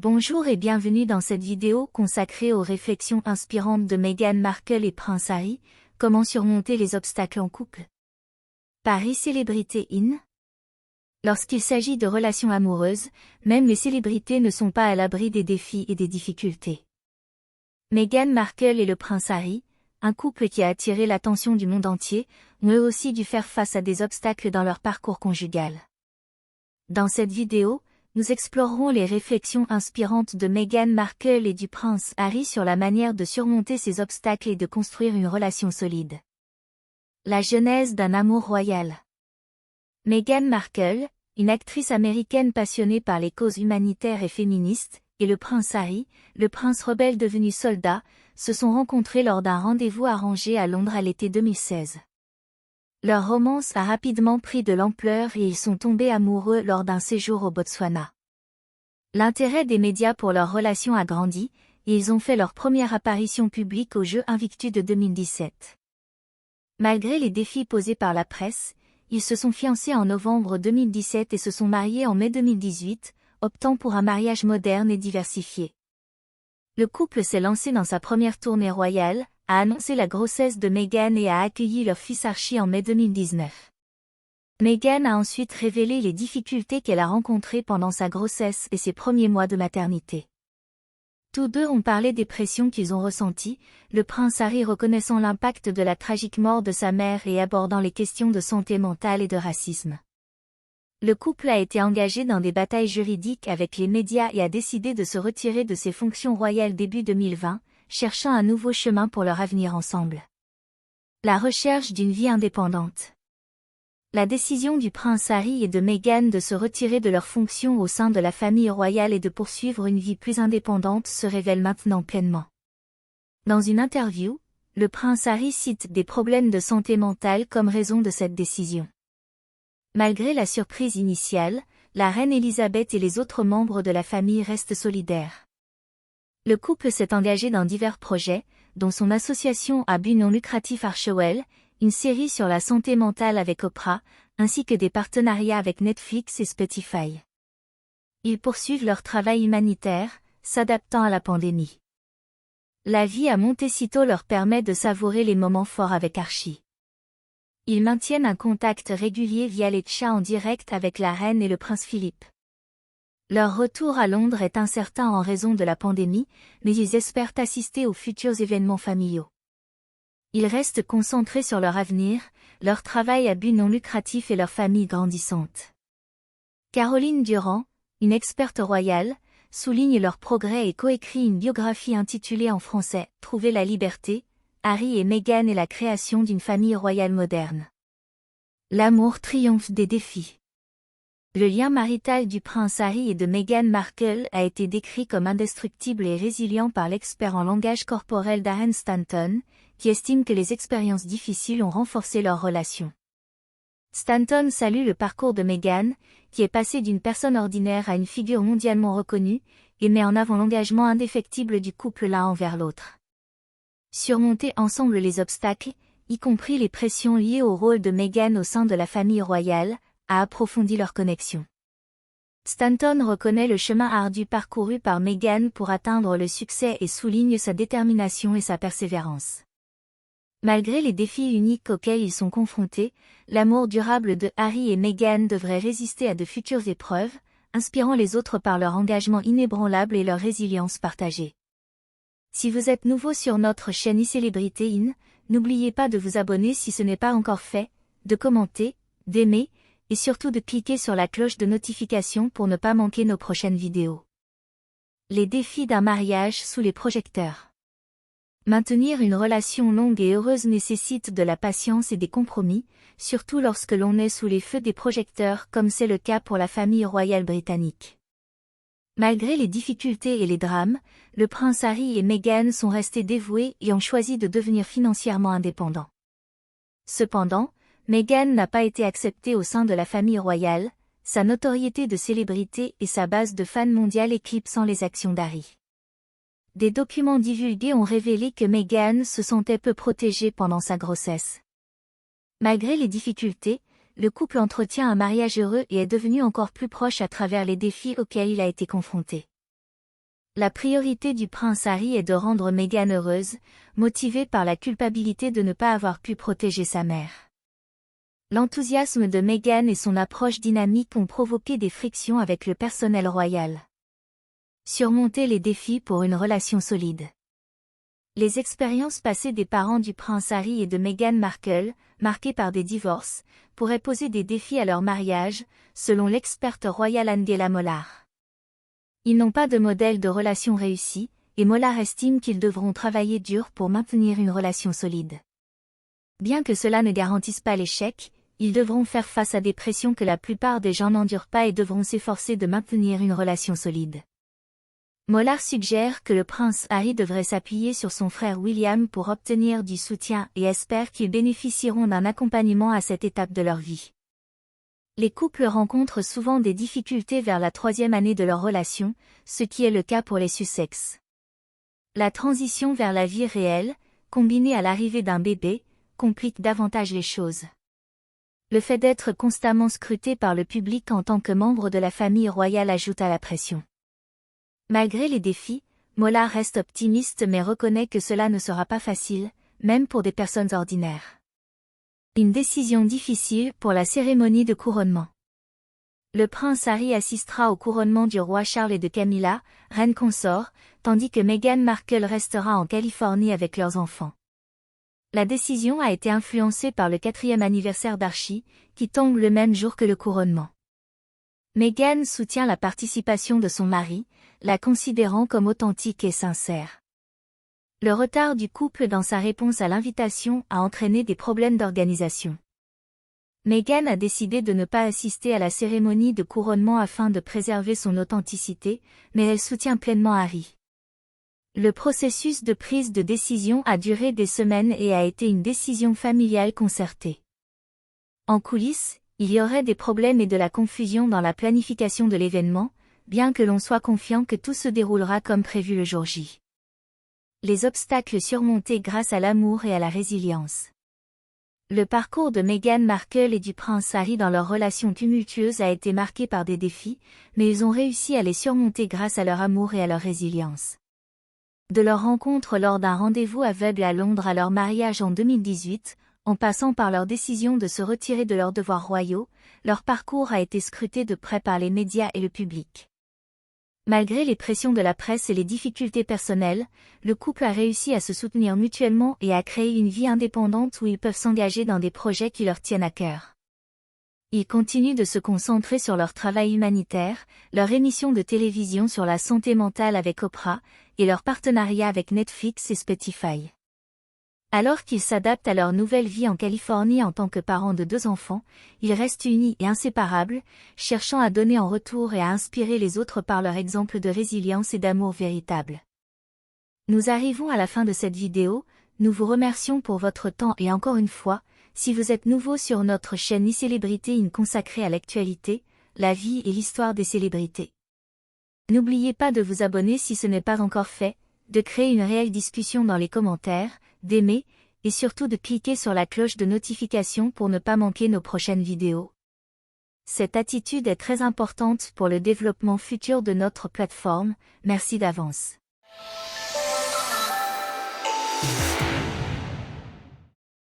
Bonjour et bienvenue dans cette vidéo consacrée aux réflexions inspirantes de Meghan Markle et Prince Harry, comment surmonter les obstacles en couple. Paris Célébrité In. Lorsqu'il s'agit de relations amoureuses, même les célébrités ne sont pas à l'abri des défis et des difficultés. Meghan Markle et le Prince Harry, un couple qui a attiré l'attention du monde entier, ont eux aussi dû faire face à des obstacles dans leur parcours conjugal. Dans cette vidéo, nous explorerons les réflexions inspirantes de Meghan Markle et du Prince Harry sur la manière de surmonter ces obstacles et de construire une relation solide. La genèse d'un amour royal. Meghan Markle, une actrice américaine passionnée par les causes humanitaires et féministes, et le Prince Harry, le prince rebelle devenu soldat, se sont rencontrés lors d'un rendez-vous arrangé à Londres à l'été 2016. Leur romance a rapidement pris de l'ampleur et ils sont tombés amoureux lors d'un séjour au Botswana. L'intérêt des médias pour leur relation a grandi, et ils ont fait leur première apparition publique aux Jeux Invictus de 2017. Malgré les défis posés par la presse, ils se sont fiancés en novembre 2017 et se sont mariés en mai 2018, optant pour un mariage moderne et diversifié. Le couple s'est lancé dans sa première tournée royale, a annoncé la grossesse de Meghan et a accueilli leur fils Archie en mai 2019. Meghan a ensuite révélé les difficultés qu'elle a rencontrées pendant sa grossesse et ses premiers mois de maternité. Tous deux ont parlé des pressions qu'ils ont ressenties, le prince Harry reconnaissant l'impact de la tragique mort de sa mère et abordant les questions de santé mentale et de racisme. Le couple a été engagé dans des batailles juridiques avec les médias et a décidé de se retirer de ses fonctions royales début 2020, cherchant un nouveau chemin pour leur avenir ensemble. La recherche d'une vie indépendante. La décision du prince Harry et de Meghan de se retirer de leurs fonctions au sein de la famille royale et de poursuivre une vie plus indépendante se révèle maintenant pleinement. Dans une interview, le prince Harry cite des problèmes de santé mentale comme raison de cette décision. Malgré la surprise initiale, la reine Elisabeth et les autres membres de la famille restent solidaires. Le couple s'est engagé dans divers projets, dont son association à but non lucratif Archewell, une série sur la santé mentale avec Oprah, ainsi que des partenariats avec Netflix et Spotify. Ils poursuivent leur travail humanitaire, s'adaptant à la pandémie. La vie à Montecito leur permet de savourer les moments forts avec Archie. Ils maintiennent un contact régulier via les chats en direct avec la reine et le prince Philippe. Leur retour à Londres est incertain en raison de la pandémie, mais ils espèrent assister aux futurs événements familiaux. Ils restent concentrés sur leur avenir, leur travail à but non lucratif et leur famille grandissante. Caroline Durand, une experte royale, souligne leurs progrès et coécrit une biographie intitulée en français « Trouver la liberté », Harry et Meghan et la création d'une famille royale moderne. L'amour triomphe des défis. Le lien marital du prince Harry et de Meghan Markle a été décrit comme indestructible et résilient par l'expert en langage corporel Darren Stanton, qui estime que les expériences difficiles ont renforcé leur relation. Stanton salue le parcours de Meghan, qui est passée d'une personne ordinaire à une figure mondialement reconnue, et met en avant l'engagement indéfectible du couple l'un envers l'autre. Surmonter ensemble les obstacles, y compris les pressions liées au rôle de Meghan au sein de la famille royale, a approfondi leur connexion. Stanton reconnaît le chemin ardu parcouru par Meghan pour atteindre le succès et souligne sa détermination et sa persévérance. Malgré les défis uniques auxquels ils sont confrontés, l'amour durable de Harry et Meghan devrait résister à de futures épreuves, inspirant les autres par leur engagement inébranlable et leur résilience partagée. Si vous êtes nouveau sur notre chaîne iCélébrité In, n'oubliez pas de vous abonner si ce n'est pas encore fait, de commenter, d'aimer, et surtout de cliquer sur la cloche de notification pour ne pas manquer nos prochaines vidéos. Les défis d'un mariage sous les projecteurs. Maintenir une relation longue et heureuse nécessite de la patience et des compromis, surtout lorsque l'on est sous les feux des projecteurs comme c'est le cas pour la famille royale britannique. Malgré les difficultés et les drames, le prince Harry et Meghan sont restés dévoués et ont choisi de devenir financièrement indépendants. Cependant, Meghan n'a pas été acceptée au sein de la famille royale, sa notoriété de célébrité et sa base de fans mondiale éclipsant les actions d'Harry. Des documents divulgués ont révélé que Meghan se sentait peu protégée pendant sa grossesse. Malgré les difficultés, le couple entretient un mariage heureux et est devenu encore plus proche à travers les défis auxquels il a été confronté. La priorité du prince Harry est de rendre Meghan heureuse, motivée par la culpabilité de ne pas avoir pu protéger sa mère. L'enthousiasme de Meghan et son approche dynamique ont provoqué des frictions avec le personnel royal. Surmonter les défis pour une relation solide. Les expériences passées des parents du prince Harry et de Meghan Markle, marquées par des divorces, pourraient poser des défis à leur mariage, selon l'experte royale Angela Mollard. Ils n'ont pas de modèle de relation réussi, et Mollard estime qu'ils devront travailler dur pour maintenir une relation solide. Bien que cela ne garantisse pas l'échec, ils devront faire face à des pressions que la plupart des gens n'endurent pas et devront s'efforcer de maintenir une relation solide. Mollard suggère que le prince Harry devrait s'appuyer sur son frère William pour obtenir du soutien et espère qu'ils bénéficieront d'un accompagnement à cette étape de leur vie. Les couples rencontrent souvent des difficultés vers la 3e année de leur relation, ce qui est le cas pour les Sussex. La transition vers la vie réelle, combinée à l'arrivée d'un bébé, complique davantage les choses. Le fait d'être constamment scruté par le public en tant que membre de la famille royale ajoute à la pression. Malgré les défis, Mollard reste optimiste mais reconnaît que cela ne sera pas facile, même pour des personnes ordinaires. Une décision difficile pour la cérémonie de couronnement. Le prince Harry assistera au couronnement du roi Charles et de Camilla, reine consort, tandis que Meghan Markle restera en Californie avec leurs enfants. La décision a été influencée par le 4e anniversaire d'Archie, qui tombe le même jour que le couronnement. Meghan soutient la participation de son mari, la considérant comme authentique et sincère. Le retard du couple dans sa réponse à l'invitation a entraîné des problèmes d'organisation. Meghan a décidé de ne pas assister à la cérémonie de couronnement afin de préserver son authenticité, mais elle soutient pleinement Harry. Le processus de prise de décision a duré des semaines et a été une décision familiale concertée. En coulisses, il y aurait des problèmes et de la confusion dans la planification de l'événement, bien que l'on soit confiant que tout se déroulera comme prévu le jour J. Les obstacles surmontés grâce à l'amour et à la résilience. Le parcours de Meghan Markle et du prince Harry dans leur relation tumultueuse a été marqué par des défis, mais ils ont réussi à les surmonter grâce à leur amour et à leur résilience. De leur rencontre lors d'un rendez-vous aveugle à Londres à leur mariage en 2018, en passant par leur décision de se retirer de leurs devoirs royaux, leur parcours a été scruté de près par les médias et le public. Malgré les pressions de la presse et les difficultés personnelles, le couple a réussi à se soutenir mutuellement et à créer une vie indépendante où ils peuvent s'engager dans des projets qui leur tiennent à cœur. Ils continuent de se concentrer sur leur travail humanitaire, leur émission de télévision sur la santé mentale avec Oprah, et leur partenariat avec Netflix et Spotify. Alors qu'ils s'adaptent à leur nouvelle vie en Californie en tant que parents de 2 enfants, ils restent unis et inséparables, cherchant à donner en retour et à inspirer les autres par leur exemple de résilience et d'amour véritable. Nous arrivons à la fin de cette vidéo, nous vous remercions pour votre temps et encore une fois, si vous êtes nouveau sur notre chaîne iCélébrité In consacrée à l'actualité, la vie et l'histoire des célébrités. N'oubliez pas de vous abonner si ce n'est pas encore fait, de créer une réelle discussion dans les commentaires, d'aimer, et surtout de cliquer sur la cloche de notification pour ne pas manquer nos prochaines vidéos. Cette attitude est très importante pour le développement futur de notre plateforme, merci d'avance.